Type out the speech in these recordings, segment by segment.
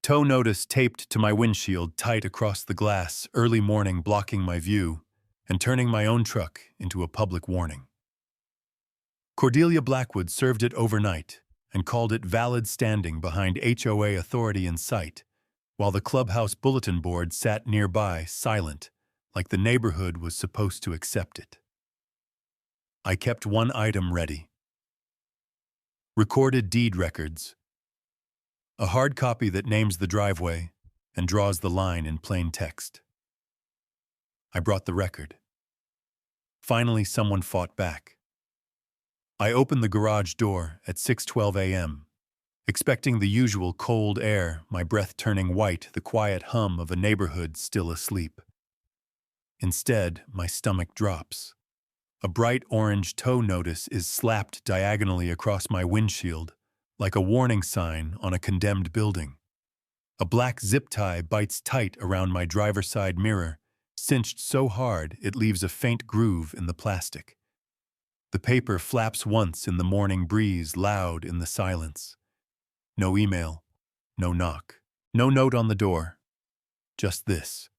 Tow notice taped to my windshield tight across the glass, early morning blocking my view and turning my own truck into a public warning. Cordelia Blackwood served it overnight and called it valid standing behind HOA authority in sight, while the clubhouse bulletin board sat nearby, silent, like the neighborhood was supposed to accept it. I kept one item ready. Recorded deed records. A hard copy that names the driveway and draws the line in plain text. I brought the record. Finally, someone fought back. I opened the garage door at 6:12 a.m., expecting the usual cold air, my breath turning white, the quiet hum of a neighborhood still asleep. Instead, my stomach drops. A bright orange tow notice is slapped diagonally across my windshield, like a warning sign on a condemned building. A black zip tie bites tight around my driver's side mirror, cinched so hard it leaves a faint groove in the plastic. The paper flaps once in the morning breeze, loud in the silence. No email, no knock, no note on the door. Just this.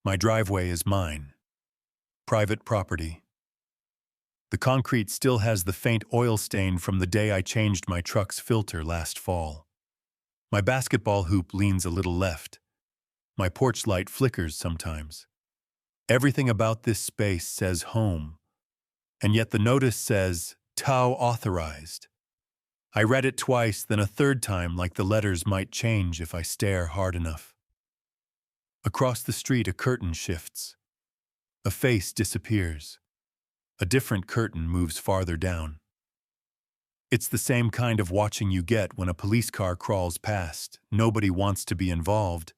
My driveway is mine. Private property. The concrete still has the faint oil stain from the day I changed my truck's filter last fall. My basketball hoop leans a little left. My porch light flickers sometimes. Everything about this space says home, and yet the notice says TOW authorized. I read it twice, then a third time, like the letters might change if I stare hard enough. Across the street, a curtain shifts. A face disappears. A different curtain moves farther down. It's the same kind of watching you get when a police car crawls past. Nobody wants to be involved,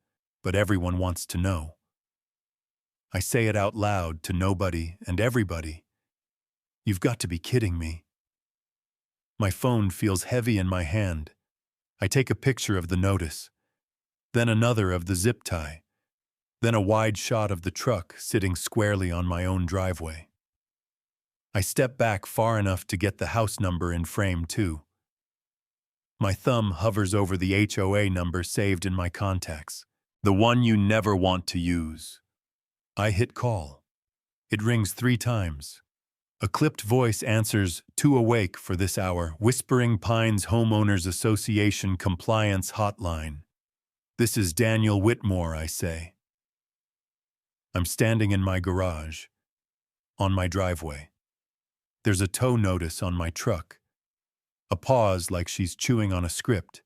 but everyone wants to know. I say it out loud to nobody and everybody. You've got to be kidding me. My phone feels heavy in my hand. I take a picture of the notice, then another of the zip tie, then a wide shot of the truck sitting squarely on my own driveway. I step back far enough to get the house number in frame too. My thumb hovers over the HOA number saved in my contacts, the one you never want to use. I hit call. It rings 3 times. A clipped voice answers, "Too awake for this hour, Whispering Pines Homeowners Association Compliance Hotline." "This is Daniel Whitmore," I say. I'm standing in my garage, on my driveway. There's a tow notice on my truck. A pause like she's chewing on a script.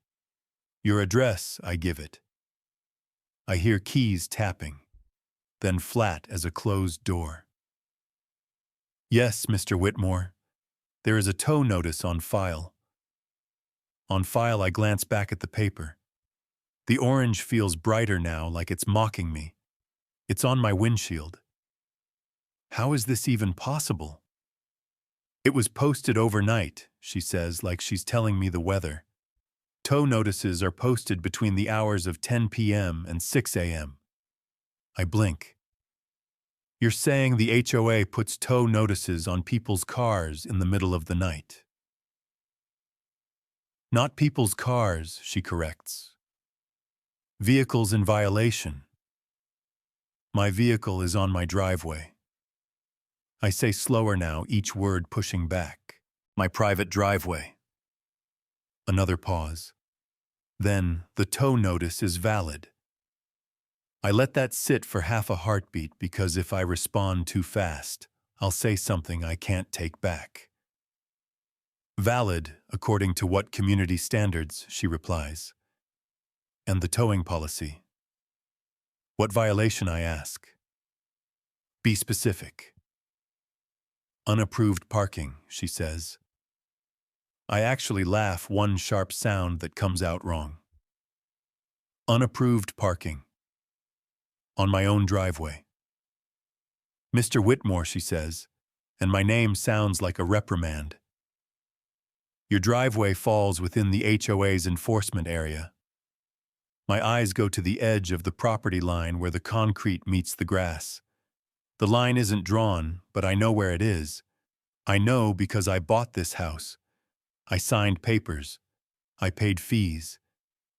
"Your address," I give it. I hear keys tapping, then flat as a closed door. "Yes, Mr. Whitmore. There is a tow notice on file." On file, I glance back at the paper. The orange feels brighter now, like it's mocking me. It's on my windshield. How is this even possible? "It was posted overnight," she says, like she's telling me the weather. Tow notices are posted between the hours of 10 p.m. and 6 a.m. I blink. "You're saying the HOA puts tow notices on people's cars in the middle of the night?" "Not people's cars," she corrects. "Vehicles in violation." My vehicle is on my driveway. I say slower now, each word pushing back. "My private driveway." Another pause. Then, the tow notice is valid. I let that sit for half a heartbeat because if I respond too fast, I'll say something I can't take back. "Valid, according to what community standards?" she replies. "And the towing policy?" "What violation?" I ask. "Be specific." "Unapproved parking," she says. I actually laugh, one sharp sound that comes out wrong. Unapproved parking. On my own driveway. "Mr. Whitmore," she says, and my name sounds like a reprimand. "Your driveway falls within the HOA's enforcement area." My eyes go to the edge of the property line where the concrete meets the grass. The line isn't drawn, but I know where it is. I know because I bought this house. I signed papers. I paid fees.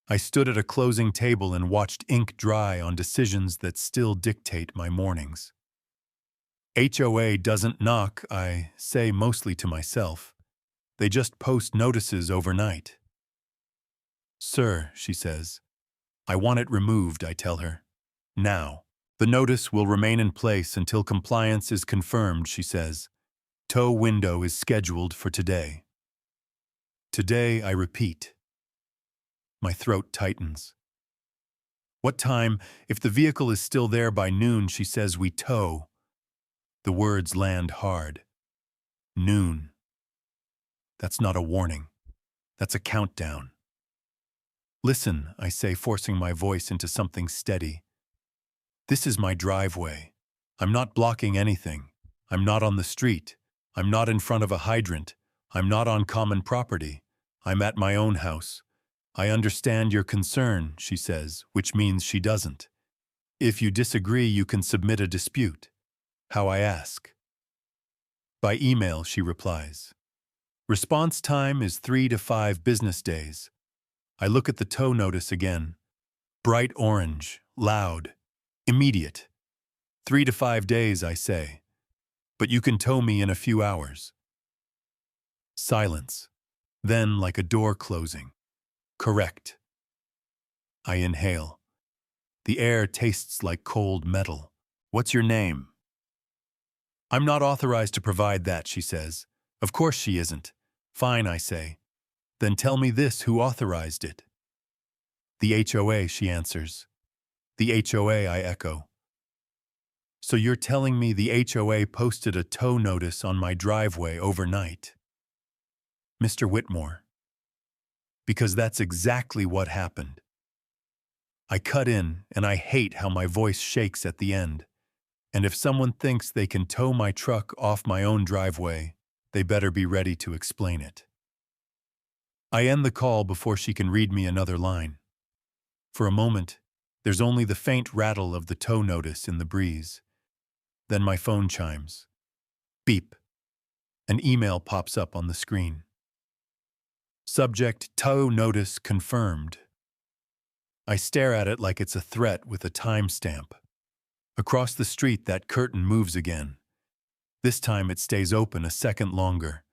I stood at a closing table and watched ink dry on decisions that still dictate my mornings. HOA doesn't knock, I say mostly to myself. They just post notices overnight. Sir, she says. I want it removed, I tell her. Now. The notice will remain in place until compliance is confirmed, she says. Tow window is scheduled for today. Today, I repeat. My throat tightens. What time? If the vehicle is still there by noon, she says we tow. The words land hard. Noon. That's not a warning. That's a countdown. Listen, I say, forcing my voice into something steady. This is my driveway. I'm not blocking anything. I'm not on the street. I'm not in front of a hydrant. I'm not on common property. I'm at my own house. I understand your concern, she says, which means she doesn't. If you disagree, you can submit a dispute. How, I ask. By email, she replies. Response time is 3 to 5 business days. I look at the tow notice again. Bright orange, loud, immediate. 3 to 5 days, I say. But you can tow me in a few hours. Silence. Then, like a door closing. Correct. I inhale. The air tastes like cold metal. What's your name? I'm not authorized to provide that, she says. Of course she isn't. Fine, I say. Then tell me this, who authorized it? The HOA, she answers. The HOA, I echo. So you're telling me the HOA posted a tow notice on my driveway overnight? Mr. Whitmore. Because that's exactly what happened. I cut in, and I hate how my voice shakes at the end. And if someone thinks they can tow my truck off my own driveway, they better be ready to explain it. I end the call before she can read me another line. For a moment, there's only the faint rattle of the tow notice in the breeze. Then my phone chimes. Beep. An email pops up on the screen. Subject: tow notice confirmed. I stare at it like it's a threat with a timestamp. Across the street, that curtain moves again. This time it stays open a second longer.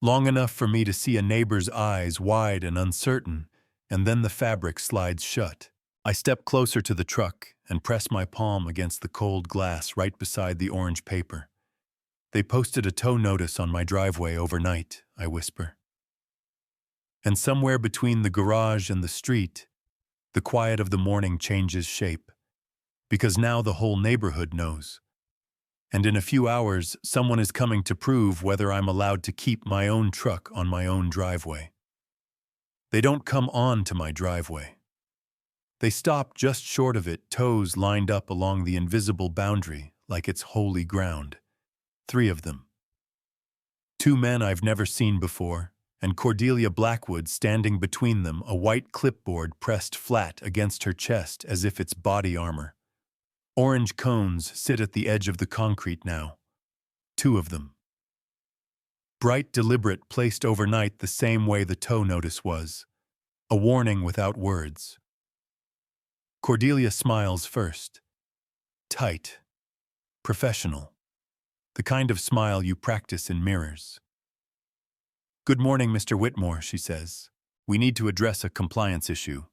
Long enough for me to see a neighbor's eyes, wide and uncertain, and then the fabric slides shut. I step closer to the truck and press my palm against the cold glass right beside the orange paper. They posted a tow notice on my driveway overnight, I whisper. And somewhere between the garage and the street, the quiet of the morning changes shape. Because now the whole neighborhood knows. And in a few hours, someone is coming to prove whether I'm allowed to keep my own truck on my own driveway. They don't come on to my driveway. They stop just short of it, toes lined up along the invisible boundary like it's holy ground. 3 of them. 2 men I've never seen before, and Cordelia Blackwood standing between them, a white clipboard pressed flat against her chest as if it's body armor. Orange cones sit at the edge of the concrete now. 2 of them. Bright, deliberate, placed overnight the same way the tow notice was. A warning without words. Cordelia smiles first. Tight. Professional. The kind of smile you practice in mirrors. Good morning, Mr. Whitmore, she says. We need to address a compliance issue.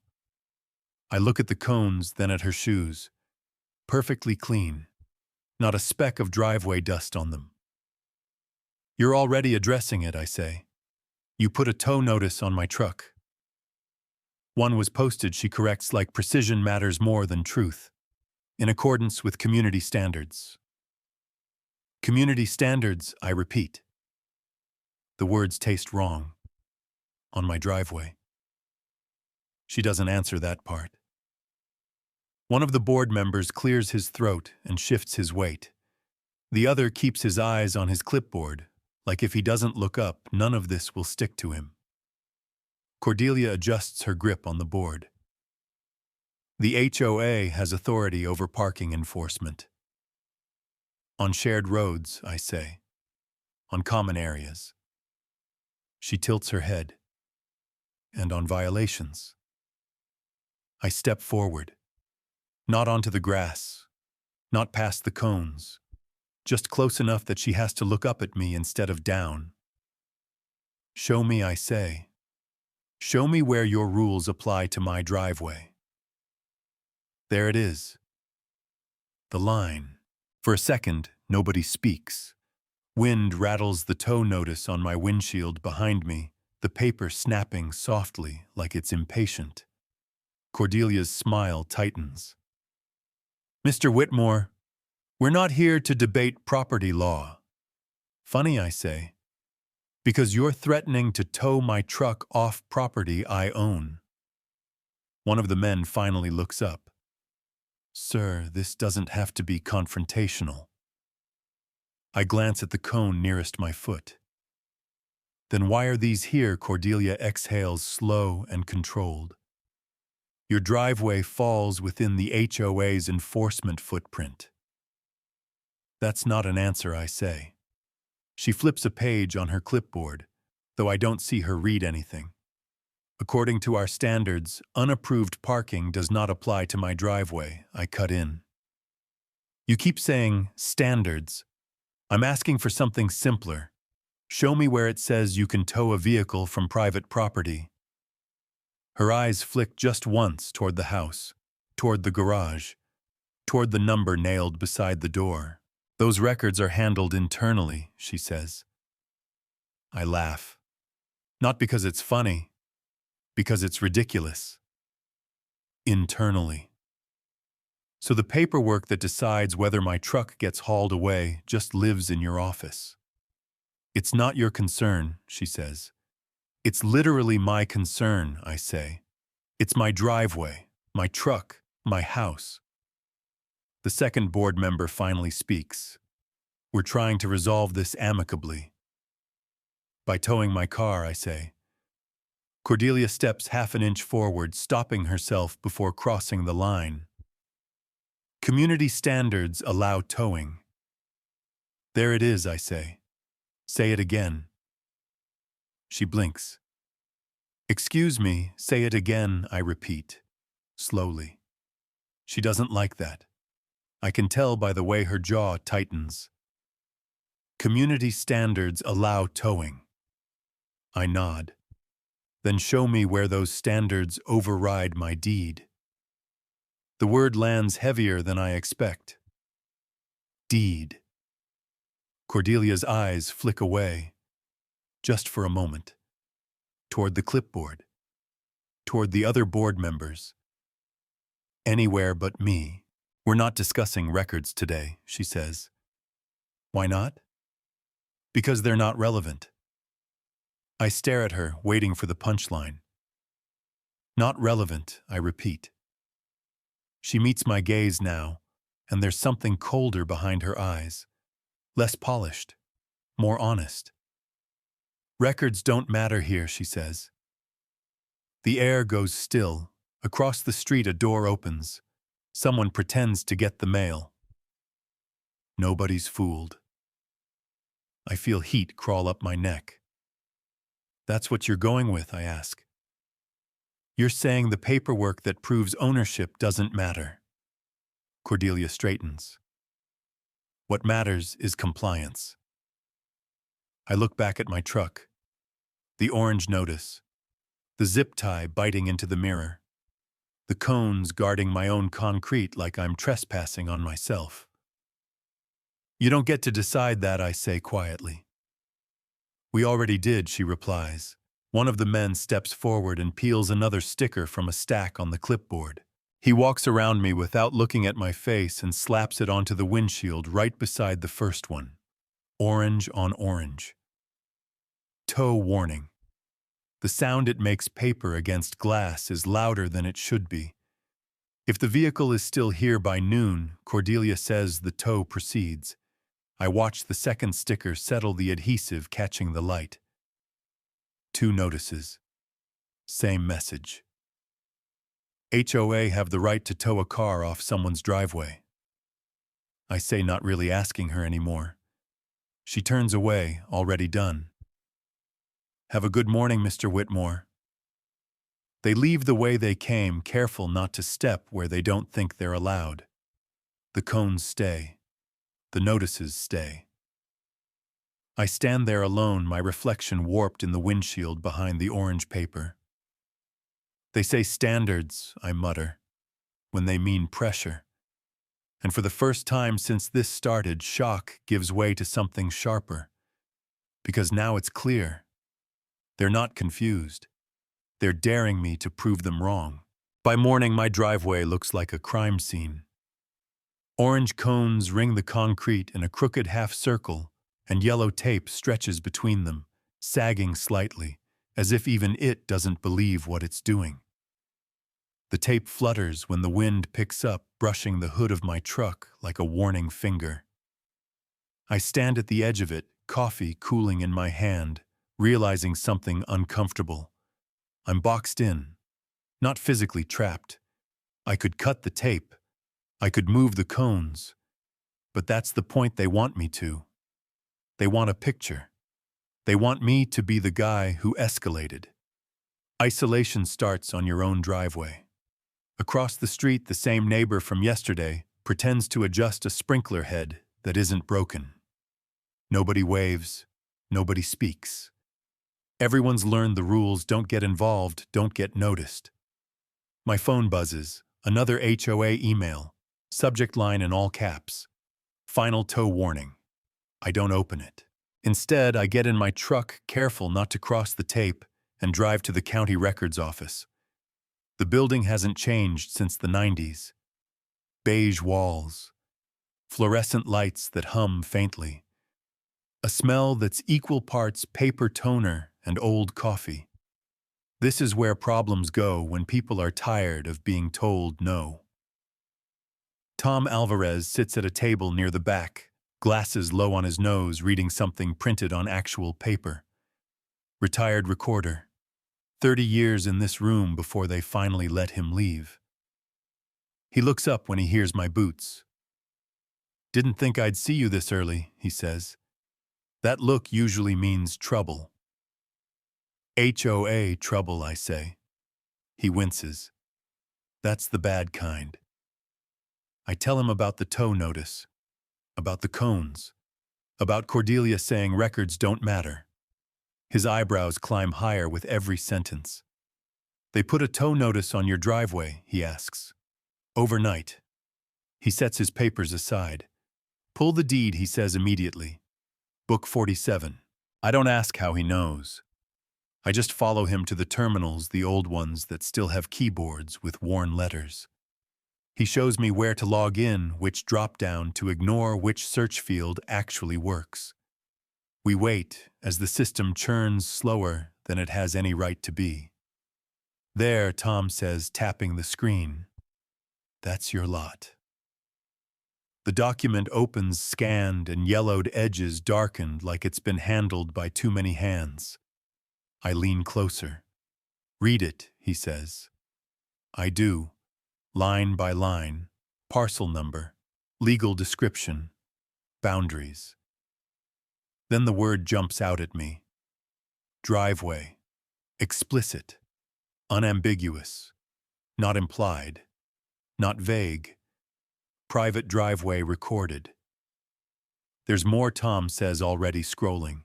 I look at the cones, then at her shoes. Perfectly clean. Not a speck of driveway dust on them. You're already addressing it, I say. You put a tow notice on my truck. One was posted, she corrects, like precision matters more than truth. In accordance with community standards. Community standards, I repeat. The words taste wrong. On my driveway. She doesn't answer that part. One of the board members clears his throat and shifts his weight. The other keeps his eyes on his clipboard, like if he doesn't look up, none of this will stick to him. Cordelia adjusts her grip on the board. The HOA has authority over parking enforcement. On shared roads, I say. On common areas. She tilts her head. And on violations. I step forward. Not onto the grass, not past the cones, just close enough that she has to look up at me instead of down. Show me, I say. Show me where your rules apply to my driveway. There it is. The line. For a second, nobody speaks. Wind rattles the tow notice on my windshield behind me, the paper snapping softly like it's impatient. Cordelia's smile tightens. Mr. Whitmore, we're not here to debate property law. Funny, I say, because you're threatening to tow my truck off property I own. One of the men finally looks up. Sir, this doesn't have to be confrontational. I glance at the cone nearest my foot. Then why are these here? Cordelia exhales slow and controlled. Your driveway falls within the HOA's enforcement footprint. That's not an answer, I say. She flips a page on her clipboard, though I don't see her read anything. According to our standards, unapproved parking does not apply to my driveway, I cut in. You keep saying standards. I'm asking for something simpler. Show me where it says you can tow a vehicle from private property. Her eyes flick just once toward the house, toward the garage, toward the number nailed beside the door. Those records are handled internally, she says. I laugh. Not because it's funny, because it's ridiculous. Internally. So the paperwork that decides whether my truck gets hauled away just lives in your office. It's not your concern, she says. It's literally my concern, I say. It's my driveway, my truck, my house. The second board member finally speaks. We're trying to resolve this amicably. By towing my car, I say. Cordelia steps half an inch forward, stopping herself before crossing the line. Community standards allow towing. There it is, I say. Say it again. She blinks. Excuse me, say it again, I repeat, slowly. She doesn't like that. I can tell by the way her jaw tightens. Community standards allow towing. I nod. Then show me where those standards override my deed. The word lands heavier than I expect. Deed. Cordelia's eyes flick away, just for a moment, toward the clipboard, toward the other board members. Anywhere but me. We're not discussing records today, she says. Why not? Because they're not relevant. I stare at her, waiting for the punchline. Not relevant, I repeat. She meets my gaze now, and there's something colder behind her eyes. Less polished, more honest. Records don't matter here, she says. The air goes still. Across the street a door opens. Someone pretends to get the mail. Nobody's fooled. I feel heat crawl up my neck. That's what you're going with, I ask. You're saying the paperwork that proves ownership doesn't matter. Cordelia straightens. What matters is compliance. I look back at my truck. The orange notice. The zip tie biting into the mirror. The cones guarding my own concrete like I'm trespassing on myself. You don't get to decide that, I say quietly. We already did, she replies. One of the men steps forward and peels another sticker from a stack on the clipboard. He walks around me without looking at my face and slaps it onto the windshield right beside the first one. Orange on orange. Tow warning. The sound it makes paper against glass is louder than it should be. If the vehicle is still here by noon, Cordelia says the tow proceeds. I watch the second sticker settle the adhesive catching the light. 2 notices. Same message. HOA have the right to tow a car off someone's driveway. I say, not really asking her anymore. She turns away, already done. Have a good morning, Mr. Whitmore. They leave the way they came, careful not to step where they don't think they're allowed. The cones stay. The notices stay. I stand there alone, my reflection warped in the windshield behind the orange paper. They say standards, I mutter, when they mean pressure. And for the first time since this started, shock gives way to something sharper. Because now it's clear. They're not confused. They're daring me to prove them wrong. By morning, my driveway looks like a crime scene. Orange cones ring the concrete in a crooked half circle, and yellow tape stretches between them, sagging slightly, as if even it doesn't believe what it's doing. The tape flutters when the wind picks up, brushing the hood of my truck like a warning finger. I stand at the edge of it, coffee cooling in my hand, realizing something uncomfortable. I'm boxed in, not physically trapped. I could cut the tape. I could move the cones. But that's the point they want me to. They want a picture. They want me to be the guy who escalated. Isolation starts on your own driveway. Across the street, the same neighbor from yesterday pretends to adjust a sprinkler head that isn't broken. Nobody waves. Nobody speaks. Everyone's learned the rules: don't get involved, don't get noticed. My phone buzzes, another HOA email, subject line in all caps. Final tow warning. I don't open it. Instead, I get in my truck, careful not to cross the tape, and drive to the county records office. The building hasn't changed since the 90s. Beige walls. Fluorescent lights that hum faintly. A smell that's equal parts paper toner and old coffee. This is where problems go when people are tired of being told no. Tom Alvarez sits at a table near the back, glasses low on his nose, reading something printed on actual paper. Retired recorder. 30 years in this room before they finally let him leave. He looks up when he hears my boots. "Didn't think I'd see you this early," he says. That look usually means trouble. HOA trouble, I say. He winces. That's the bad kind. I tell him about the tow notice, about the cones, about Cordelia saying records don't matter. His eyebrows climb higher with every sentence. "They put a tow notice on your driveway," he asks. "Overnight." He sets his papers aside. "Pull the deed," he says immediately. Book 47. I don't ask how he knows. I just follow him to the terminals, the old ones that still have keyboards with worn letters. He shows me where to log in, which drop-down to ignore, which search field actually works. We wait as the system churns slower than it has any right to be. "There," Tom says, tapping the screen. "That's your lot." The document opens, scanned, and yellowed edges darkened like it's been handled by too many hands. I lean closer. "Read it," he says. I do, line by line, parcel number, legal description, boundaries. Then the word jumps out at me. Driveway. Explicit. Unambiguous. Not implied. Not vague. Private driveway recorded. There's more, Tom says, already scrolling.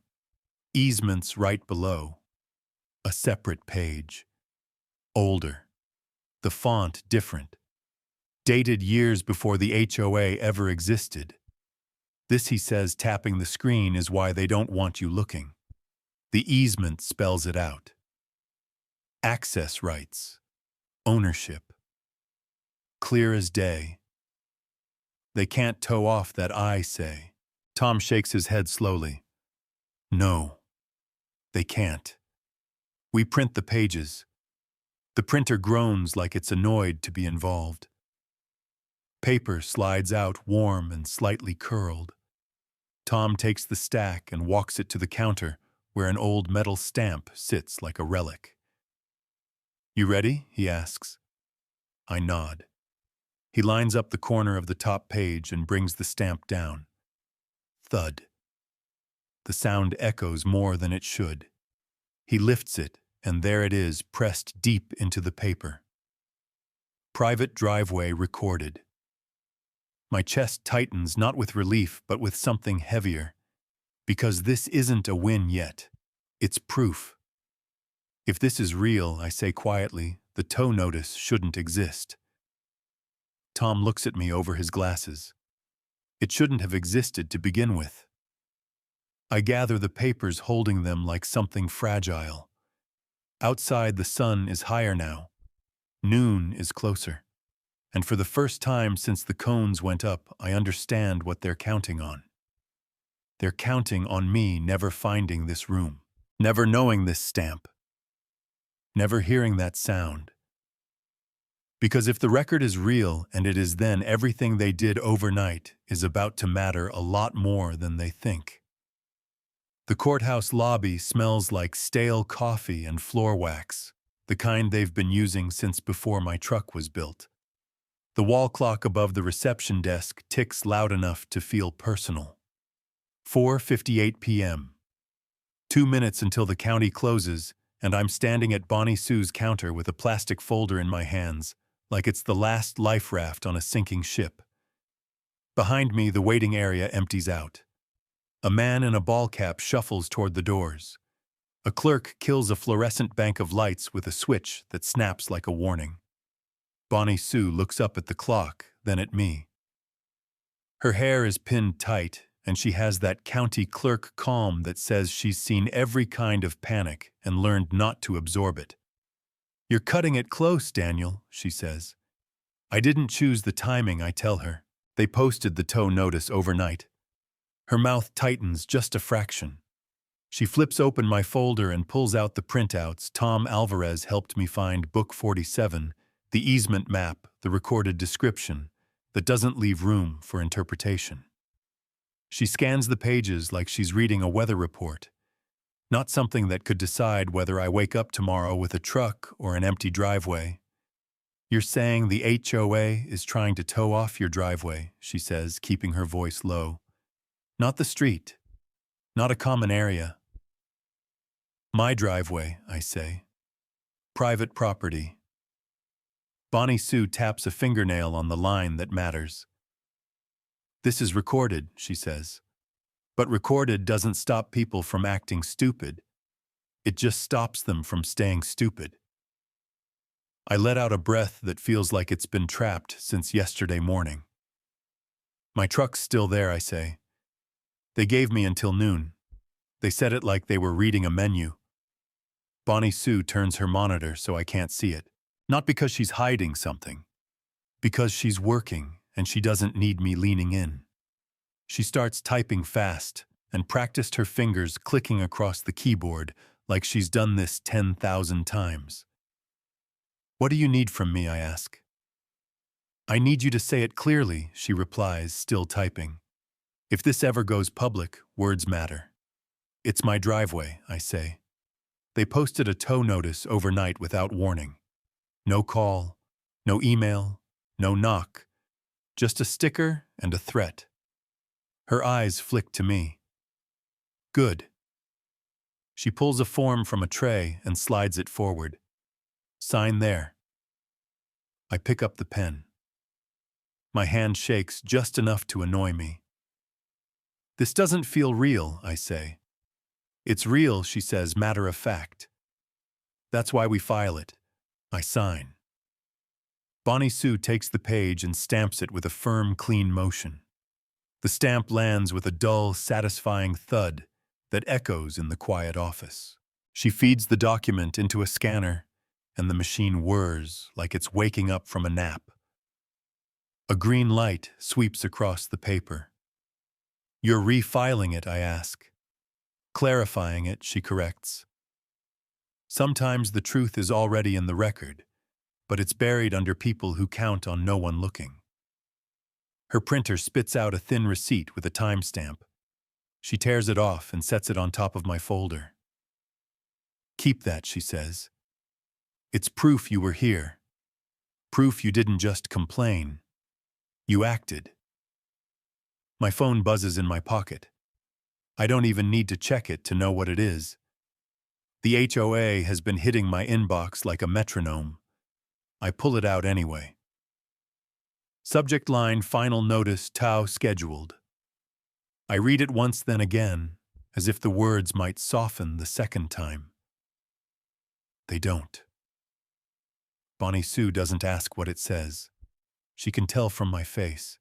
Easements right below. A separate page. Older. The font different. Dated years before the HOA ever existed. This, he says, tapping the screen, is why they don't want you looking. The easement spells it out. Access rights. Ownership. Clear as day. They can't tow off that, I say. Tom shakes his head slowly. No, they can't. We print the pages. The printer groans like it's annoyed to be involved. Paper slides out, warm and slightly curled. Tom takes the stack and walks it to the counter, where an old metal stamp sits like a relic. You ready? He asks. I nod. He lines up the corner of the top page and brings the stamp down. Thud. The sound echoes more than it should. He lifts it and there it is, pressed deep into the paper. Private driveway recorded. My chest tightens, not with relief, but with something heavier. Because this isn't a win yet. It's proof. If this is real, I say quietly, the tow notice shouldn't exist. Tom looks at me over his glasses. It shouldn't have existed to begin with. I gather the papers, holding them like something fragile. Outside, the sun is higher now. Noon is closer. And for the first time since the cones went up, I understand what they're counting on. They're counting on me never finding this room, never knowing this stamp, never hearing that sound. Because if the record is real, and it is, then everything they did overnight is about to matter a lot more than they think. The courthouse lobby smells like stale coffee and floor wax, the kind they've been using since before my truck was built. The wall clock above the reception desk ticks loud enough to feel personal. 4:58 p.m. 2 minutes until the county closes, and I'm standing at Bonnie Sue's counter with a plastic folder in my hands, like it's the last life raft on a sinking ship. Behind me, the waiting area empties out. A man in a ball cap shuffles toward the doors. A clerk kills a fluorescent bank of lights with a switch that snaps like a warning. Bonnie Sue looks up at the clock, then at me. Her hair is pinned tight, and she has that county clerk calm that says she's seen every kind of panic and learned not to absorb it. "You're cutting it close, Daniel," she says. "I didn't choose the timing," I tell her. "They posted the tow notice overnight." Her mouth tightens just a fraction. She flips open my folder and pulls out the printouts Tom Alvarez helped me find, Book 47, the easement map, the recorded description, that doesn't leave room for interpretation. She scans the pages like she's reading a weather report, not something that could decide whether I wake up tomorrow with a truck or an empty driveway. "You're saying the HOA is trying to tow off your driveway," she says, keeping her voice low. "Not the street. Not a common area." "My driveway," I say. "Private property." Bonnie Sue taps a fingernail on the line that matters. "This is recorded," she says. "But recorded doesn't stop people from acting stupid. It just stops them from staying stupid." I let out a breath that feels like it's been trapped since yesterday morning. "My truck's still there," I say. "They gave me until noon." They said it like they were reading a menu. Bonnie Sue turns her monitor so I can't see it. Not because she's hiding something. Because she's working and she doesn't need me leaning in. She starts typing fast and practiced her fingers clicking across the keyboard like she's done this 10,000 times. "What do you need from me?" I ask. "I need you to say it clearly," she replies, still typing. "If this ever goes public, words matter." "It's my driveway," I say. "They posted a tow notice overnight without warning. No call, no email, no knock, just a sticker and a threat." Her eyes flick to me. "Good." She pulls a form from a tray and slides it forward. "Sign there." I pick up the pen. My hand shakes just enough to annoy me. "This doesn't feel real," I say. "It's real," she says, matter of fact. "That's why we file it." I sign. Bonnie Sue takes the page and stamps it with a firm, clean motion. The stamp lands with a dull, satisfying thud that echoes in the quiet office. She feeds the document into a scanner, and the machine whirs like it's waking up from a nap. A green light sweeps across the paper. "You're refiling it?" I ask. "Clarifying it," she corrects. Sometimes the truth is already in the record, but it's buried under people who count on no one looking. Her printer spits out a thin receipt with a timestamp. She tears it off and sets it on top of my folder. "Keep that," she says. "It's proof you were here. Proof you didn't just complain. You acted." My phone buzzes in my pocket. I don't even need to check it to know what it is. The HOA has been hitting my inbox like a metronome. I pull it out anyway. Subject line, final notice, Tau scheduled. I read it once then again, as if the words might soften the second time. They don't. Bonnie Sue doesn't ask what it says. She can tell from my face.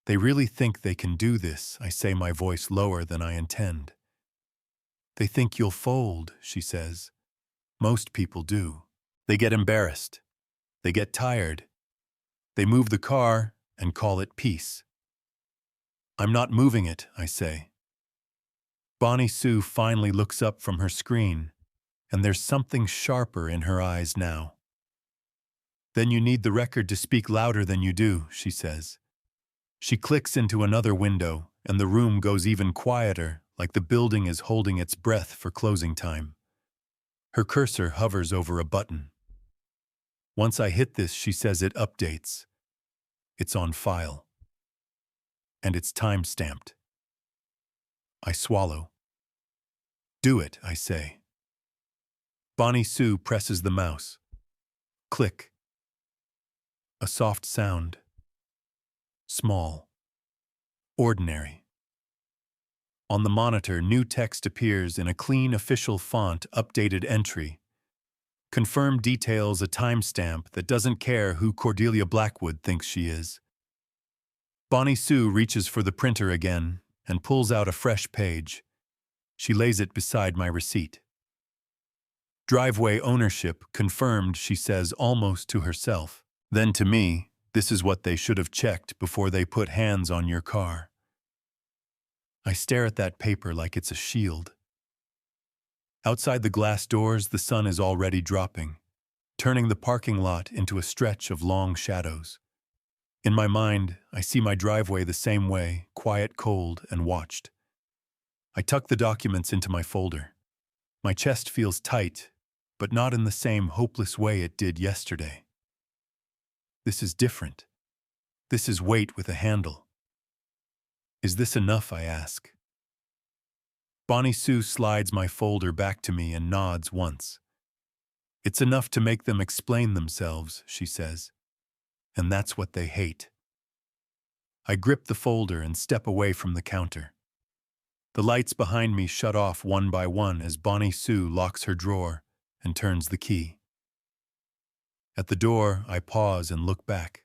They really think they can do this, I say, my voice lower than I intend. They think you'll fold, she says. Most people do. They get embarrassed. They get tired. They move the car and call it peace. I'm not moving it, I say. Bonnie Sue finally looks up from her screen, and there's something sharper in her eyes now. Then you need the record to speak louder than you do, she says. She clicks into another window, and the room goes even quieter, like the building is holding its breath for closing time. Her cursor hovers over a button. Once I hit this, she says it updates. It's on file. And it's time-stamped. I swallow. Do it, I say. Bonnie Sue presses the mouse. Click. A soft sound. Small. Ordinary. On the monitor, new text appears in a clean official font, updated entry. Confirmed details a timestamp that doesn't care who Cordelia Blackwood thinks she is. Bonnie Sue reaches for the printer again and pulls out a fresh page. She lays it beside my receipt. Driveway ownership confirmed, she says almost to herself. Then to me, this is what they should have checked before they put hands on your car. I stare at that paper like it's a shield. Outside the glass doors, the sun is already dropping, turning the parking lot into a stretch of long shadows. In my mind, I see my driveway the same way, quiet, cold, and watched. I tuck the documents into my folder. My chest feels tight, but not in the same hopeless way it did yesterday. This is different. This is weight with a handle. Is this enough, I ask. Bonnie Sue slides my folder back to me and nods once. It's enough to make them explain themselves, she says. And that's what they hate. I grip the folder and step away from the counter. The lights behind me shut off one by one as Bonnie Sue locks her drawer and turns the key. At the door, I pause and look back.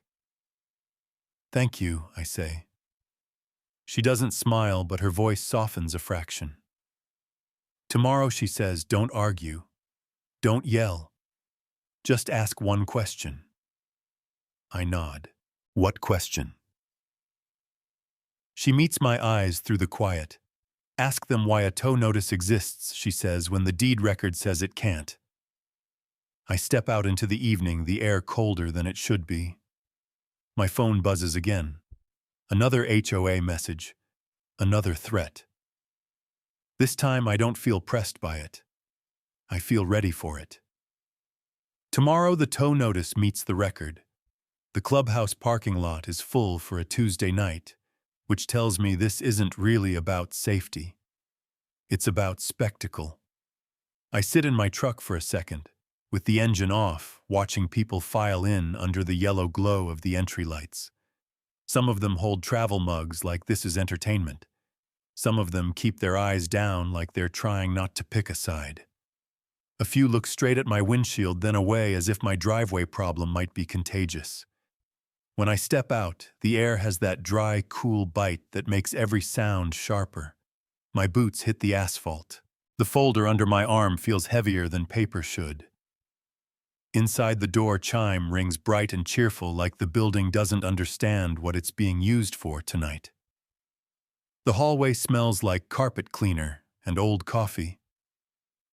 Thank you, I say. She doesn't smile, but her voice softens a fraction. Tomorrow, she says, don't argue. Don't yell. Just ask one question. I nod. What question? She meets my eyes through the quiet. Ask them why a tow notice exists, she says, when the deed record says it can't. I step out into the evening, the air colder than it should be. My phone buzzes again. Another HOA message. Another threat. This time I don't feel pressed by it. I feel ready for it. Tomorrow the tow notice meets the record. The clubhouse parking lot is full for a Tuesday night, which tells me this isn't really about safety. It's about spectacle. I sit in my truck for a second, with the engine off, watching people file in under the yellow glow of the entry lights. Some of them hold travel mugs like this is entertainment. Some of them keep their eyes down like they're trying not to pick a side. A few look straight at my windshield, then away as if my driveway problem might be contagious. When I step out, the air has that dry, cool bite that makes every sound sharper. My boots hit the asphalt. The folder under my arm feels heavier than paper should. Inside, the door chime rings bright and cheerful, like the building doesn't understand what it's being used for tonight. The hallway smells like carpet cleaner and old coffee.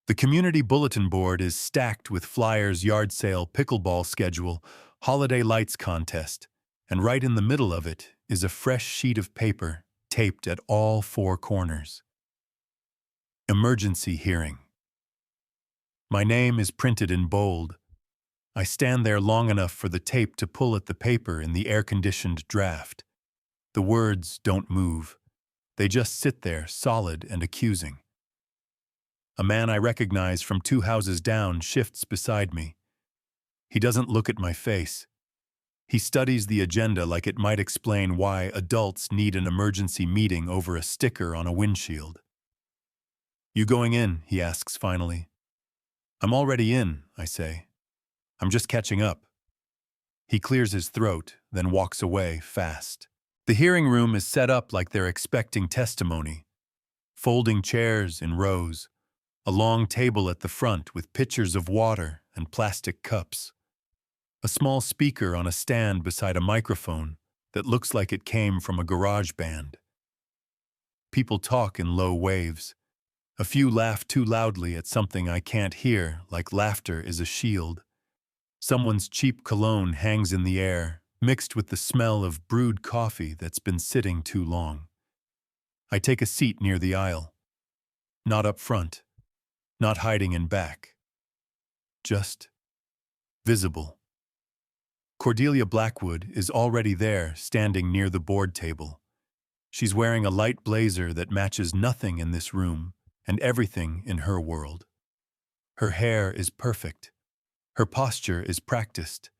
The community bulletin board is stacked with flyers, yard sale, pickleball schedule, holiday lights contest, and right in the middle of it is a fresh sheet of paper taped at all four corners. Emergency hearing. My name is printed in bold. I stand there long enough for the tape to pull at the paper in the air-conditioned draft. The words don't move. They just sit there, solid and accusing. A man I recognize from 2 houses down shifts beside me. He doesn't look at my face. He studies the agenda like it might explain why adults need an emergency meeting over a sticker on a windshield. "You going in?" he asks finally. "I'm already in," I say. "I'm just catching up." He clears his throat, then walks away fast. The hearing room is set up like they're expecting testimony. Folding chairs in rows, a long table at the front with pitchers of water and plastic cups. A small speaker on a stand beside a microphone that looks like it came from a garage band. People talk in low waves. A few laugh too loudly at something I can't hear, like laughter is a shield. Someone's cheap cologne hangs in the air, mixed with the smell of brewed coffee that's been sitting too long. I take a seat near the aisle. Not up front, not hiding in back. Just visible. Cordelia Blackwood is already there, standing near the board table. She's wearing a light blazer that matches nothing in this room and everything in her world. Her hair is perfect. Her posture is practiced.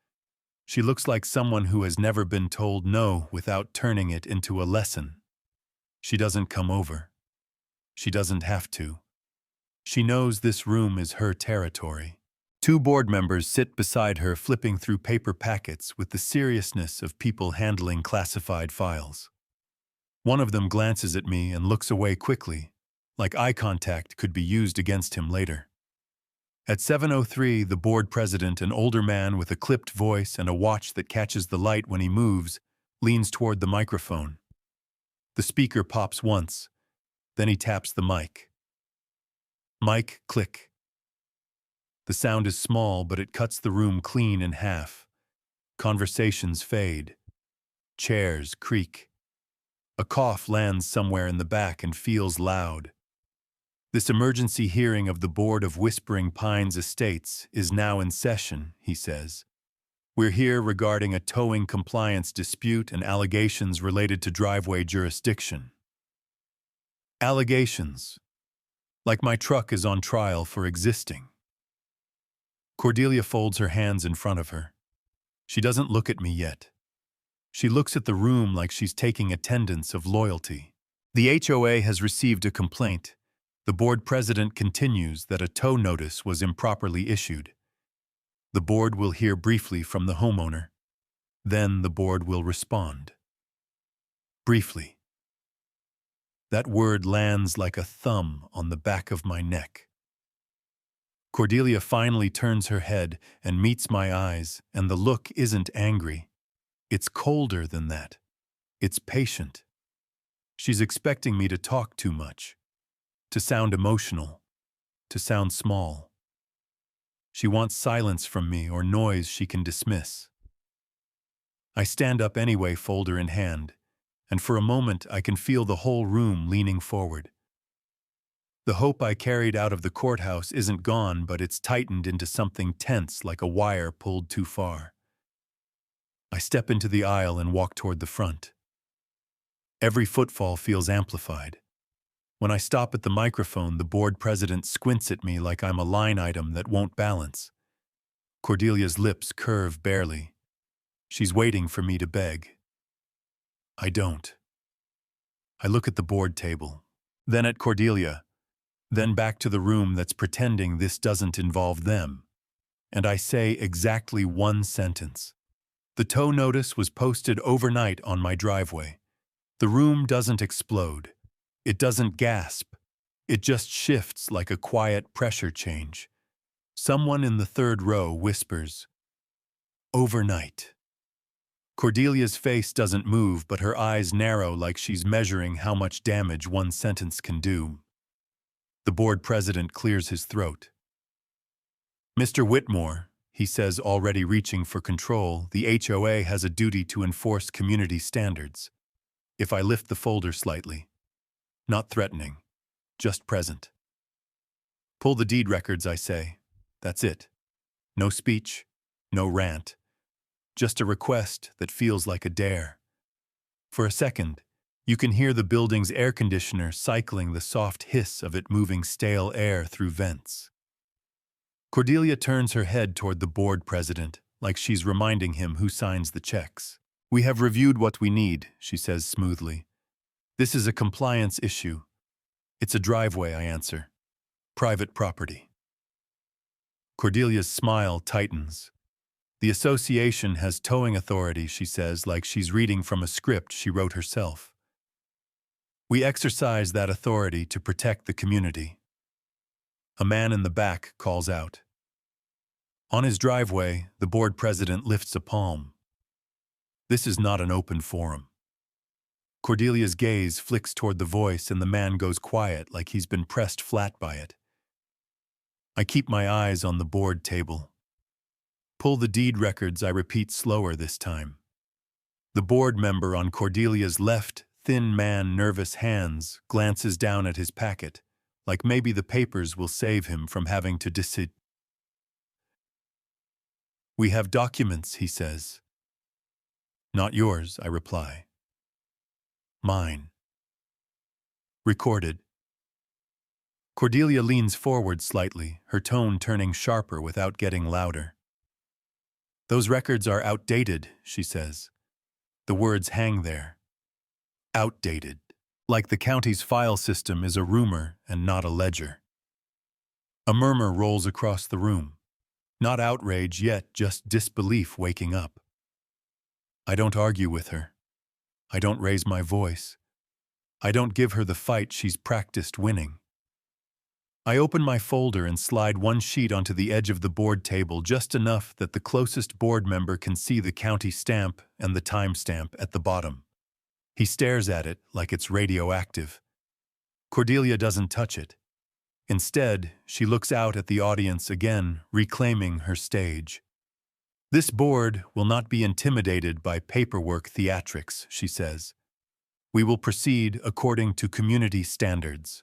She looks like someone who has never been told no without turning it into a lesson. She doesn't come over. She doesn't have to. She knows this room is her territory. 2 board members sit beside her, flipping through paper packets with the seriousness of people handling classified files. One of them glances at me and looks away quickly, like eye contact could be used against him later. At 7:03, the board president, an older man with a clipped voice and a watch that catches the light when he moves, leans toward the microphone. The speaker pops once, then he taps the mic. Mic click. The sound is small, but it cuts the room clean in half. Conversations fade. Chairs creak. A cough lands somewhere in the back and feels loud. "This emergency hearing of the Board of Whispering Pines Estates is now in session," he says. "We're here regarding a towing compliance dispute and allegations related to driveway jurisdiction." Allegations. Like my truck is on trial for existing. Cordelia folds her hands in front of her. She doesn't look at me yet. She looks at the room like she's taking attendance of loyalty. The HOA has received a complaint. The board president continues that a tow notice was improperly issued. The board will hear briefly from the homeowner. Then the board will respond. Briefly. That word lands like a thumb on the back of my neck. Cordelia finally turns her head and meets my eyes, and the look isn't angry. It's colder than that. It's patient. She's expecting me to talk too much, to sound emotional, to sound small. She wants silence from me or noise she can dismiss. I stand up anyway, folder in hand, and for a moment I can feel the whole room leaning forward. The hope I carried out of the courthouse isn't gone, but it's tightened into something tense, like a wire pulled too far. I step into the aisle and walk toward the front. Every footfall feels amplified. When I stop at the microphone, the board president squints at me like I'm a line item that won't balance. Cordelia's lips curve barely. She's waiting for me to beg. I don't. I look at the board table, then at Cordelia, then back to the room that's pretending this doesn't involve them. And I say exactly one sentence. The tow notice was posted overnight on my driveway. The room doesn't explode. It doesn't gasp. It just shifts like a quiet pressure change. Someone in the 3rd row whispers, "Overnight." Cordelia's face doesn't move, but her eyes narrow like she's measuring how much damage one sentence can do. The board president clears his throat. "Mr. Whitmore," he says, already reaching for control, "the HOA has a duty to enforce community standards." If I lift the folder slightly. Not threatening, just present. "Pull the deed records," I say. That's it. No speech, no rant. Just a request that feels like a dare. For a second, You can hear the building's air conditioner cycling the soft hiss of it moving stale air through vents. Cordelia turns her head toward the board president, like she's reminding him who signs the checks. "We have reviewed what we need," she says smoothly. "This is a compliance issue." "It's a driveway," I answer. "Private property." Cordelia's smile tightens. "The association has towing authority," she says, like she's reading from a script she wrote herself. "We exercise that authority to protect the community." A man in the back calls out. On his driveway, the board president lifts a palm. This is not an open forum. Cordelia's gaze flicks toward the voice and the man goes quiet like he's been pressed flat by it. I keep my eyes on the board table. "Pull the deed records," I repeat slower this time. The board member on Cordelia's left, thin man, nervous hands, glances down at his packet, like maybe the papers will save him from having to decide. "We have documents," he says. "Not yours," I reply. "Mine." Recorded. Cordelia leans forward slightly, her tone turning sharper without getting louder. "Those records are outdated," she says. The words hang there. Outdated. Like the county's file system is a rumor and not a ledger. A murmur rolls across the room. Not outrage yet, just disbelief waking up. I don't argue with her. I don't raise my voice. I don't give her the fight she's practiced winning. I open my folder and slide one sheet onto the edge of the board table just enough that the closest board member can see the county stamp and the time stamp at the bottom. He stares at it like it's radioactive. Cordelia doesn't touch it. Instead, she looks out at the audience again, reclaiming her stage. "This board will not be intimidated by paperwork theatrics," she says. "We will proceed according to community standards."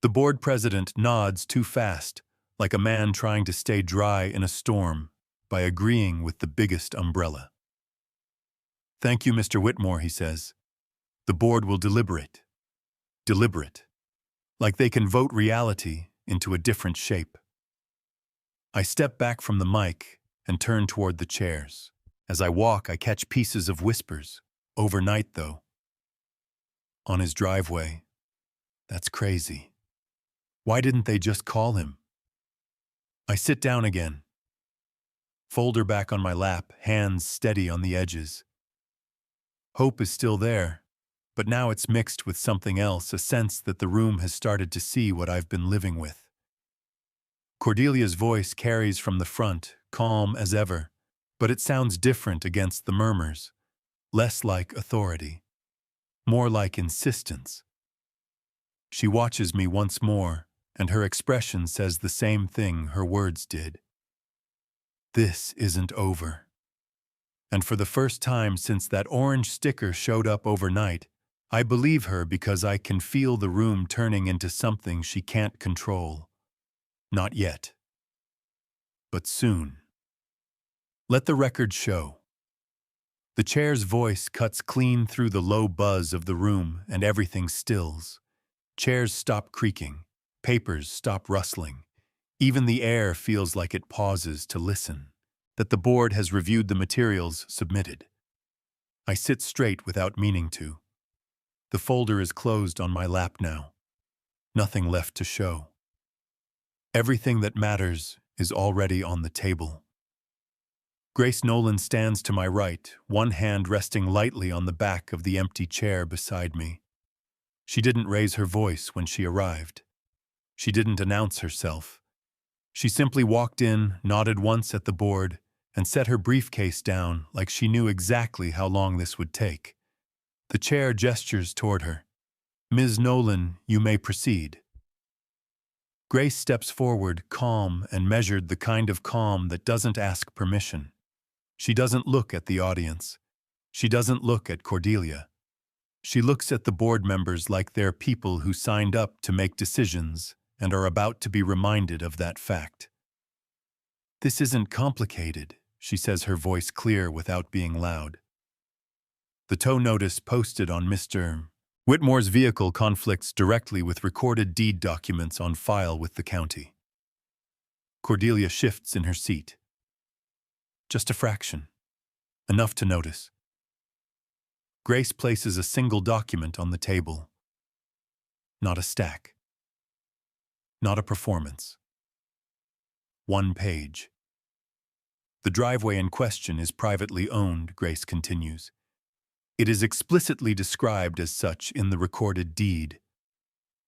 The board president nods too fast, like a man trying to stay dry in a storm, by agreeing with the biggest umbrella. "Thank you, Mr. Whitmore," he says. "The board will deliberate. Deliberate. Like they can vote reality into a different shape." I step back from the mic and turn toward the chairs. As I walk, I catch pieces of whispers. "Overnight, though." "On his driveway. That's crazy. Why didn't they just call him?" I sit down again. Folder back on my lap, hands steady on the edges. Hope is still there, but now it's mixed with something else, a sense that the room has started to see what I've been living with. Cordelia's voice carries from the front, calm as ever, but it sounds different against the murmurs, less like authority, more like insistence. She watches me once more, and her expression says the same thing her words did. This isn't over. And for the first time since that orange sticker showed up overnight, I believe her because I can feel the room turning into something she can't control. Not yet. But soon. Let the record show. The chair's voice cuts clean through the low buzz of the room and everything stills. Chairs stop creaking. Papers stop rustling. Even the air feels like it pauses to listen, that the board has reviewed the materials submitted. I sit straight without meaning to. The folder is closed on my lap now. Nothing left to show. Everything that matters is already on the table. Grace Nolan stands to my right, one hand resting lightly on the back of the empty chair beside me. She didn't raise her voice when she arrived. She didn't announce herself. She simply walked in, nodded once at the board, and set her briefcase down like she knew exactly how long this would take. The chair gestures toward her. "Ms. Nolan, you may proceed." Grace steps forward, calm and measured, the kind of calm that doesn't ask permission. She doesn't look at the audience. She doesn't look at Cordelia. She looks at the board members like they're people who signed up to make decisions and are about to be reminded of that fact. "This isn't complicated," she says, her voice clear without being loud. The tow notice posted on Mr. Whitmore's vehicle conflicts directly with recorded deed documents on file with the county. Cordelia shifts in her seat. Just a fraction. Enough to notice. Grace places a single document on the table. Not a stack. Not a performance. One page. The driveway in question is privately owned, Grace continues. It is explicitly described as such in the recorded deed.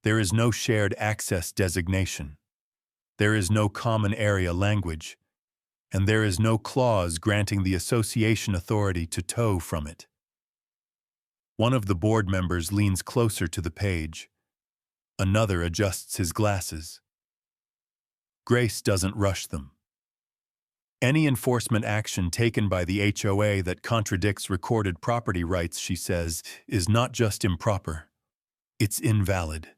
There is no shared access designation. There is no common area language. And there is no clause granting the association authority to tow from it. One of the board members leans closer to the page. Another adjusts his glasses. Grace doesn't rush them. Any enforcement action taken by the HOA that contradicts recorded property rights, she says, is not just improper. It's invalid.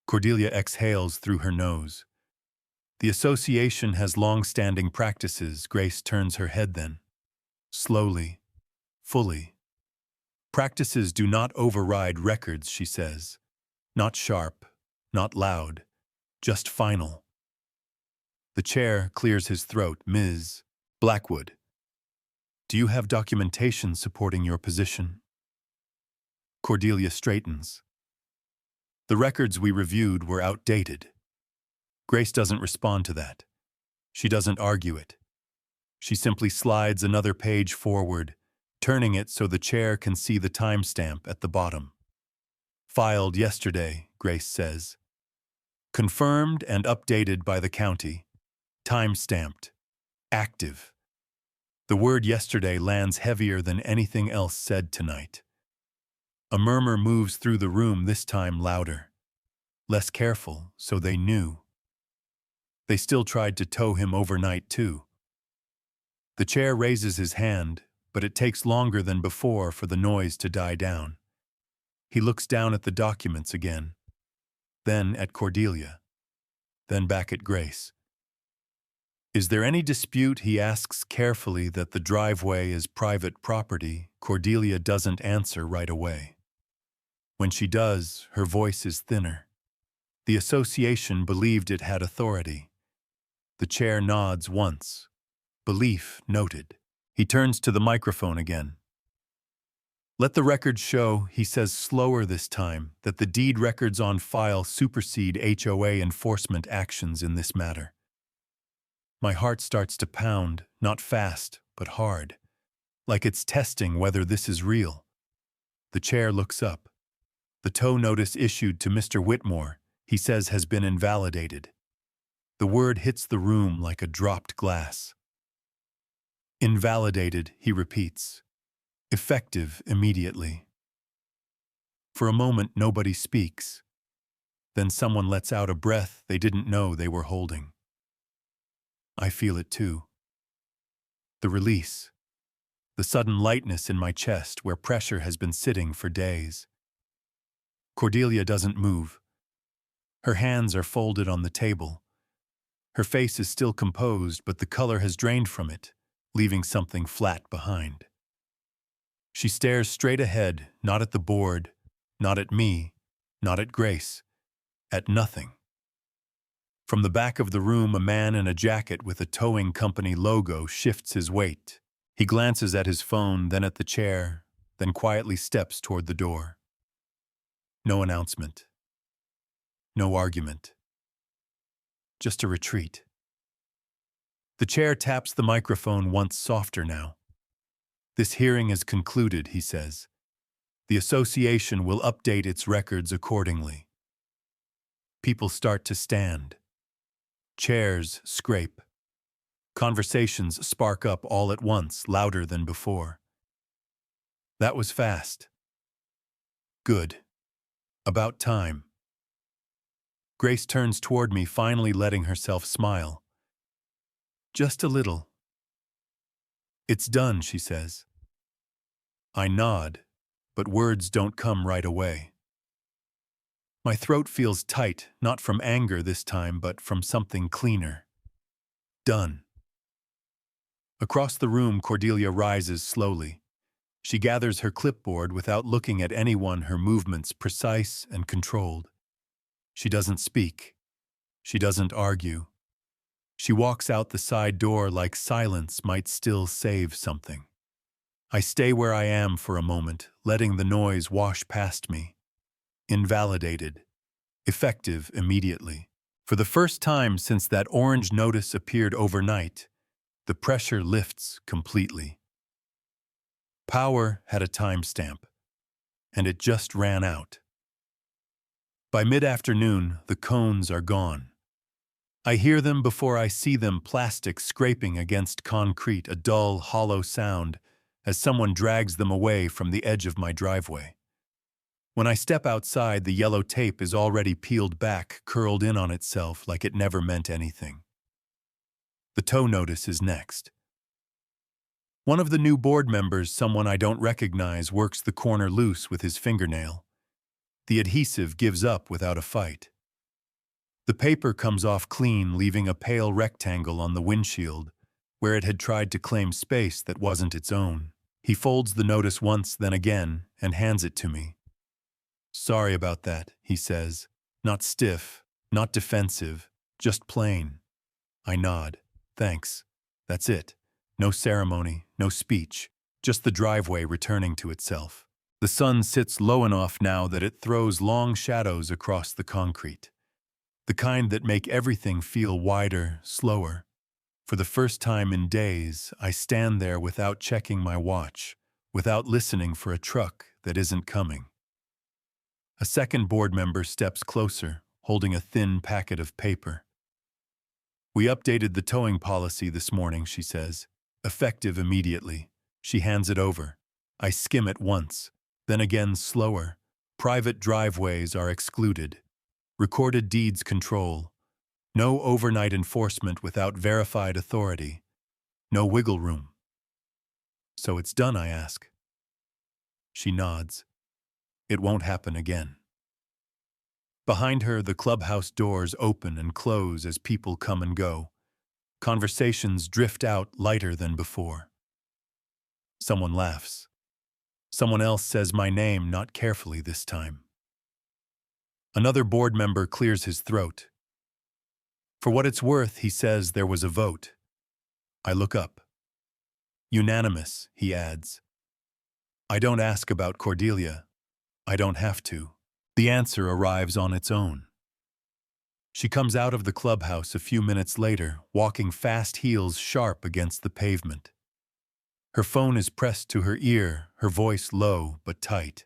Cordelia exhales through her nose. The association has long-standing practices. Grace turns her head then. Slowly. Fully. Practices do not override records, she says. Not sharp, not loud, just final. The chair clears his throat. Ms. Blackwood, do you have documentation supporting your position? Cordelia straightens. The records we reviewed were outdated. Grace doesn't respond to that. She doesn't argue it. She simply slides another page forward, turning it so the chair can see the timestamp at the bottom. Filed yesterday, Grace says. Confirmed and updated by the county. Time-stamped. Active. The word yesterday lands heavier than anything else said tonight. A murmur moves through the room, this time louder. Less careful, so they knew. They still tried to tow him overnight, too. The chair raises his hand, but it takes longer than before for the noise to die down. He looks down at the documents again, then at Cordelia, then back at Grace. Is there any dispute, he asks carefully, that the driveway is private property? Cordelia doesn't answer right away. When she does, her voice is thinner. The association believed it had authority. The chair nods once. Belief noted. He turns to the microphone again. Let the record show, he says slower this time, that the deed records on file supersede HOA enforcement actions in this matter. My heart starts to pound, not fast, but hard, like it's testing whether this is real. The chair looks up. The tow notice issued to Mr. Whitmore, he says, has been invalidated. The word hits the room like a dropped glass. Invalidated, he repeats. Effective immediately. For a moment, nobody speaks. Then someone lets out a breath they didn't know they were holding. I feel it too. The release. The sudden lightness in my chest where pressure has been sitting for days. Cordelia doesn't move. Her hands are folded on the table. Her face is still composed, but the color has drained from it, leaving something flat behind. She stares straight ahead, not at the board, not at me, not at Grace, at nothing. From the back of the room, a man in a jacket with a towing company logo shifts his weight. He glances at his phone, then at the chair, then quietly steps toward the door. No announcement. No argument. Just a retreat. The chair taps the microphone once softer now. This hearing is concluded, he says. The association will update its records accordingly. People start to stand. Chairs scrape. Conversations spark up all at once, louder than before. That was fast. Good. About time. Grace turns toward me, finally letting herself smile. Just a little. It's done, she says. I nod, but words don't come right away. My throat feels tight, not from anger this time, but from something cleaner. Done. Across the room, Cordelia rises slowly. She gathers her clipboard without looking at anyone, her movements precise and controlled. She doesn't speak. She doesn't argue. She walks out the side door like silence might still save something. I stay where I am for a moment, letting the noise wash past me. Invalidated. Effective immediately. For the first time since that orange notice appeared overnight, the pressure lifts completely. Power had a timestamp, and it just ran out. By mid-afternoon, the cones are gone. I hear them before I see them, plastic scraping against concrete, a dull, hollow sound as someone drags them away from the edge of my driveway. When I step outside, the yellow tape is already peeled back, curled in on itself like it never meant anything. The tow notice is next. One of the new board members, someone I don't recognize, works the corner loose with his fingernail. The adhesive gives up without a fight. The paper comes off clean, leaving a pale rectangle on the windshield, where it had tried to claim space that wasn't its own. He folds the notice once, then again, and hands it to me. "Sorry about that," he says. Not stiff, not defensive, just plain. I nod. "Thanks. That's it. No ceremony, no speech, just the driveway returning to itself." The sun sits low enough now that it throws long shadows across the concrete. The kind that make everything feel wider, slower. For the first time in days, I stand there without checking my watch, without listening for a truck that isn't coming. A second board member steps closer, holding a thin packet of paper. "We updated the towing policy this morning," she says. "Effective immediately." She hands it over. I skim it once, then again slower. Private driveways are excluded. Recorded deeds control. No overnight enforcement without verified authority. No wiggle room. "So it's done?" I ask. She nods. It won't happen again. Behind her, the clubhouse doors open and close as people come and go. Conversations drift out lighter than before. Someone laughs. Someone else says my name, not carefully this time. Another board member clears his throat. For what it's worth, he says there was a vote. I look up. "Unanimous," he adds. I don't ask about Cordelia. I don't have to. The answer arrives on its own. She comes out of the clubhouse a few minutes later, walking fast, heels sharp against the pavement. Her phone is pressed to her ear, her voice low but tight.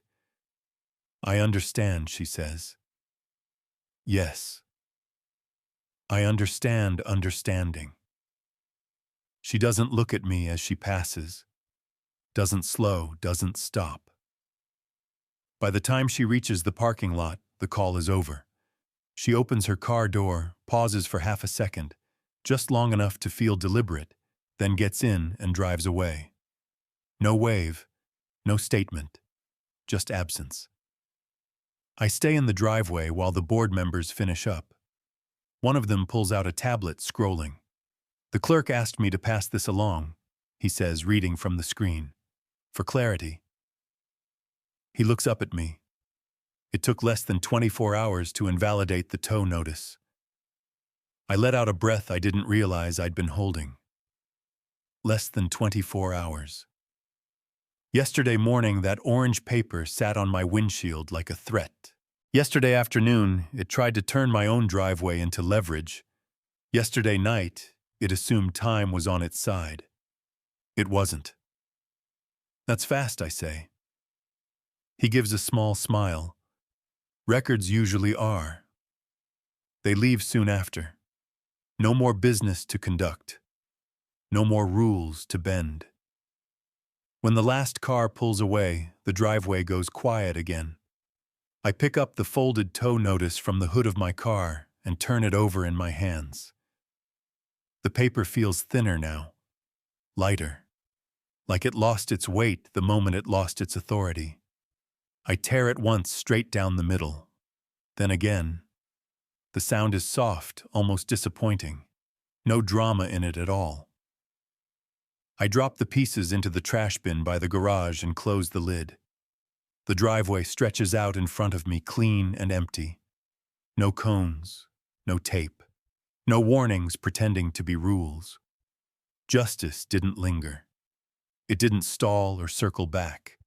"I understand," she says. Yes. I understand understanding. She doesn't look at me as she passes. Doesn't slow, doesn't stop. By the time she reaches the parking lot, the call is over. She opens her car door, pauses for half a second, just long enough to feel deliberate, then gets in and drives away. No wave, no statement, just absence. I stay in the driveway while the board members finish up. One of them pulls out a tablet, scrolling. "The clerk asked me to pass this along," he says, reading from the screen. "For clarity." He looks up at me. It took less than 24 hours to invalidate the tow notice. I let out a breath I didn't realize I'd been holding. Less than 24 hours. Yesterday morning, that orange paper sat on my windshield like a threat. Yesterday afternoon, it tried to turn my own driveway into leverage. Yesterday night, it assumed time was on its side. It wasn't. "That's fast," I say. He gives a small smile. "Records usually are. They leave soon after. No more business to conduct. No more rules to bend." When the last car pulls away, the driveway goes quiet again. I pick up the folded tow notice from the hood of my car and turn it over in my hands. The paper feels thinner now, lighter, like it lost its weight the moment it lost its authority. I tear it once straight down the middle, then again. The sound is soft, almost disappointing. No drama in it at all. I drop the pieces into the trash bin by the garage and close the lid. The driveway stretches out in front of me, clean and empty. No cones, no tape, no warnings pretending to be rules. Justice didn't linger. It didn't stall or circle back.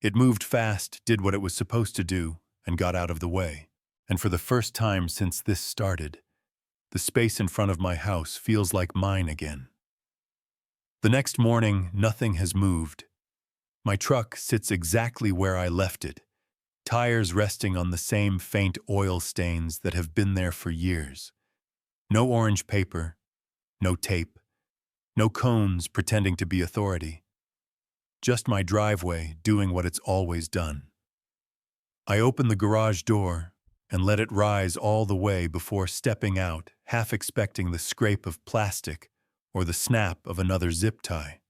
It moved fast, did what it was supposed to do, and got out of the way. And for the first time since this started, the space in front of my house feels like mine again. The next morning, nothing has moved. My truck sits exactly where I left it, tires resting on the same faint oil stains that have been there for years. No orange paper, no tape, no cones pretending to be authority. Just my driveway doing what it's always done. I open the garage door and let it rise all the way before stepping out, half expecting the scrape of plastic or the snap of another zip tie.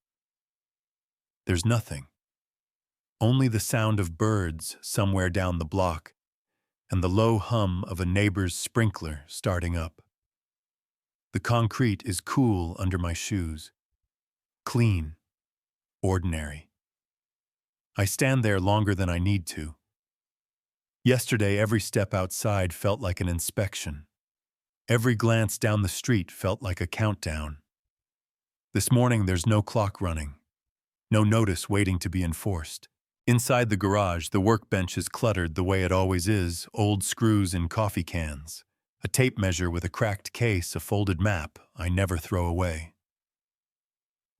There's nothing. Only the sound of birds somewhere down the block and the low hum of a neighbor's sprinkler starting up. The concrete is cool under my shoes. Clean. Ordinary. I stand there longer than I need to. Yesterday, every step outside felt like an inspection. Every glance down the street felt like a countdown. This morning, there's no clock running. No notice waiting to be enforced. Inside the garage, the workbench is cluttered the way it always is, old screws in coffee cans, a tape measure with a cracked case, a folded map I never throw away.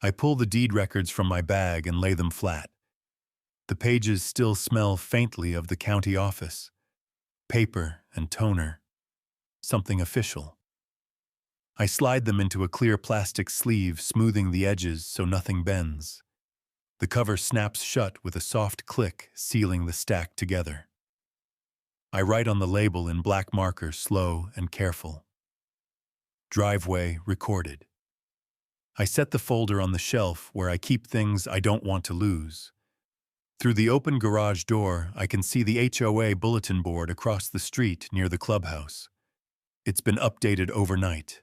I pull the deed records from my bag and lay them flat. The pages still smell faintly of the county office. Paper and toner. Something official. I slide them into a clear plastic sleeve, smoothing the edges so nothing bends. The cover snaps shut with a soft click, sealing the stack together. I write on the label in black marker, slow and careful. Driveway recorded. I set the folder on the shelf where I keep things I don't want to lose. Through the open garage door, I can see the HOA bulletin board across the street near the clubhouse. It's been updated overnight.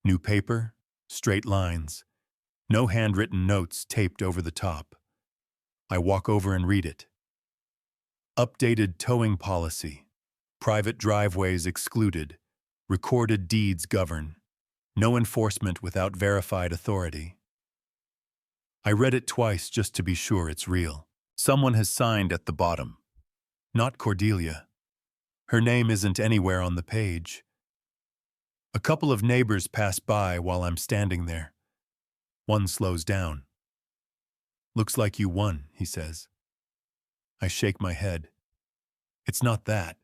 New paper, straight lines, no handwritten notes taped over the top. I walk over and read it. Updated towing policy. Private driveways excluded. Recorded deeds govern. No enforcement without verified authority. I read it twice just to be sure it's real. Someone has signed at the bottom. Not Cordelia. Her name isn't anywhere on the page. A couple of neighbors pass by while I'm standing there. One slows down. "Looks like you won," he says. I shake my head. "It's not that."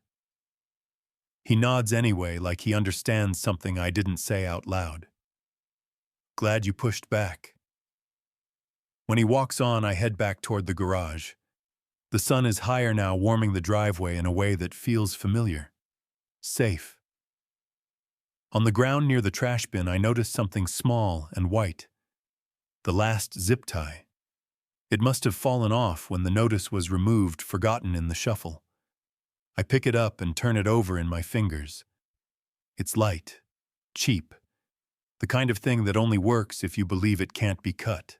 He nods anyway, like he understands something I didn't say out loud. "Glad you pushed back." When he walks on, I head back toward the garage. The sun is higher now, warming the driveway in a way that feels familiar. Safe. On the ground near the trash bin, I notice something small and white. The last zip tie. It must have fallen off when the notice was removed, forgotten in the shuffle. I pick it up and turn it over in my fingers. It's light, cheap, the kind of thing that only works if you believe it can't be cut.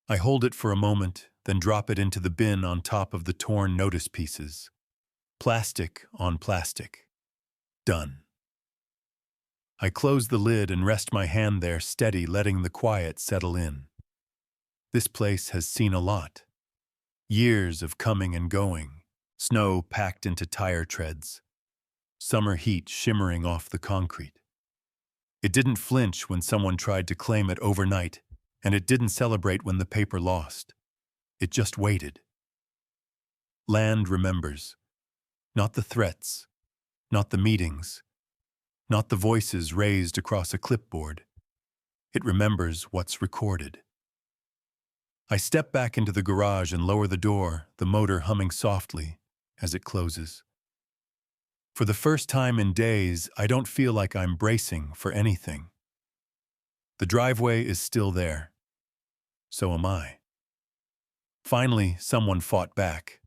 I hold it for a moment, then drop it into the bin on top of the torn notice pieces. Plastic on plastic. Done. I close the lid and rest my hand there steady, letting the quiet settle in. This place has seen a lot. Years of coming and going, snow packed into tire treads, summer heat shimmering off the concrete. It didn't flinch when someone tried to claim it overnight, and it didn't celebrate when the paper lost. It just waited. Land remembers. Not the threats, not the meetings, not the voices raised across a clipboard. It remembers what's recorded. I step back into the garage and lower the door, the motor humming softly as it closes. For the first time in days, I don't feel like I'm bracing for anything. The driveway is still there. So am I. Finally, someone fought back.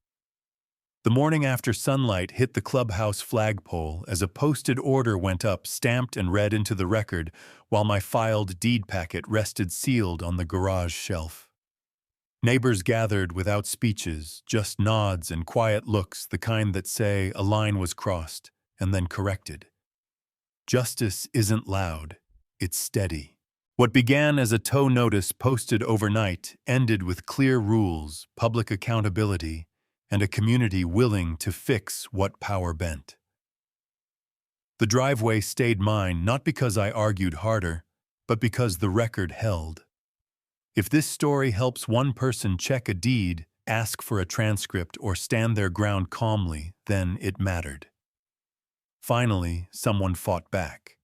The morning after sunlight hit the clubhouse flagpole as a posted order went up, stamped and read into the record, while my filed deed packet rested sealed on the garage shelf. Neighbors gathered without speeches, just nods and quiet looks, the kind that say a line was crossed and then corrected. Justice isn't loud, it's steady. What began as a tow notice posted overnight ended with clear rules, public accountability, and a community willing to fix what power bent. The driveway stayed mine not because I argued harder, but because the record held. If this story helps one person check a deed, ask for a transcript, or stand their ground calmly, then it mattered. Finally, someone fought back.